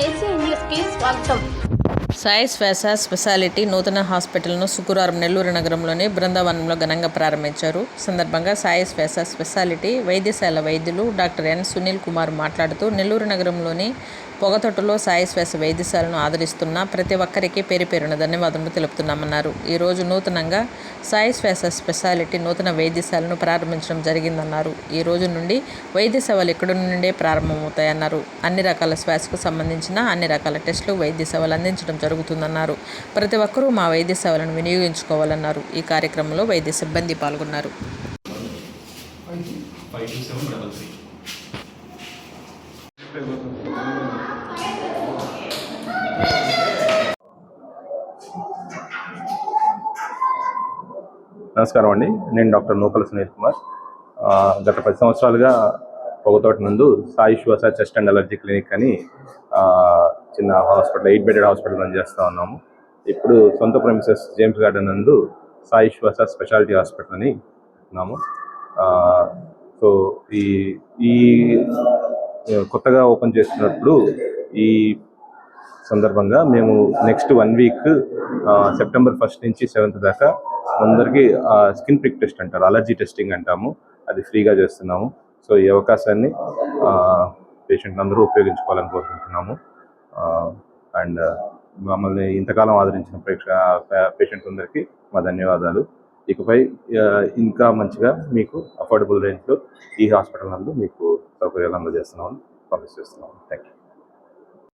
AC news కి స్వాగతం. సాయి శ్వాస స్పెషాలిటీ నూతన హాస్పిటల్ను శుక్రవారం నెల్లూరు నగరంలోని బృందావనంలో ఘనంగా ప్రారంభించారు. సందర్భంగా సాయి శ్వాస స్పెషాలిటీ వైద్యశాల వైద్యులు డాక్టర్ ఎన్ సునీల్ కుమార్ మాట్లాడుతూ, నెల్లూరు నగరంలోని పొగతొట్టులో సాయి శ్వాస వైద్యశాలను ఆదరిస్తున్న ప్రతి ఒక్కరికి పేరు పేరున ధన్యవాదములు తెలుపుతున్నామన్నారు. ఈరోజు నూతనంగా సాయి శ్వాస స్పెషాలిటీ నూతన వైద్యశాలను ప్రారంభించడం జరిగిందన్నారు. ఈ రోజు నుండి వైద్య సేవలు ఇక్కడి నుండే ప్రారంభమవుతాయన్నారు. అన్ని రకాల శ్వాసకు సంబంధించిన అన్ని రకాల టెస్టులు, వైద్య సేవలు అందించడం జరుగుతుందన్నారు. ప్రతి ఒక్కరూ మా వైద్య సేవలను వినియోగించుకోవాలన్నారు. ఈ కార్యక్రమంలో వైద్య సిబ్బంది పాల్గొన్నారు. నమస్కారం అండి. నేను డాక్టర్ నూకల సునీల్ కుమార్. గత 10 సంవత్సరాలుగా పొగతోట నందు సాయి శ్వాస చెస్ట్ అండ్ అలర్జీ క్లినిక్ అని చిన్న హాస్పిటల్, 8 బెడెడ్ హాస్పిటల్ రన్ చేస్తూ ఉన్నాము. ఇప్పుడు సొంత ప్రెమిసెస్ జేమ్స్ గార్డెన్ నందు సాయి శ్వాస స్పెషాలిటీ హాస్పిటల్ అని ఉన్నాము. సో ఈ కొత్తగా ఓపెన్ చేస్తున్నప్పుడు ఈ సందర్భంగా మేము నెక్స్ట్ 1 వీక్ సెప్టెంబర్ 1 నుంచి 7 దాకా అందరికీ స్కిన్ ప్రిక్ టెస్ట్ అంటారు, అలర్జీ టెస్టింగ్ అంటాము, అది ఫ్రీగా చేస్తున్నాము. సో ఈ అవకాశాన్ని పేషెంట్లు అందరూ ఉపయోగించుకోవాలని కోరుకుంటున్నాము. అండ్ మమ్మల్ని ఇంతకాలం ఆదరించిన పేషెంట్స్ అందరికీ మా ధన్యవాదాలు. ఇకపై ఇంకా మంచిగా మీకు అఫోర్డబుల్ రేంజ్లో ఈ హాస్పిటల్ నందు మీకు సౌకర్యాలు అందజేస్తున్నామని ప్రామిస్ చేస్తున్నాము. Thank you.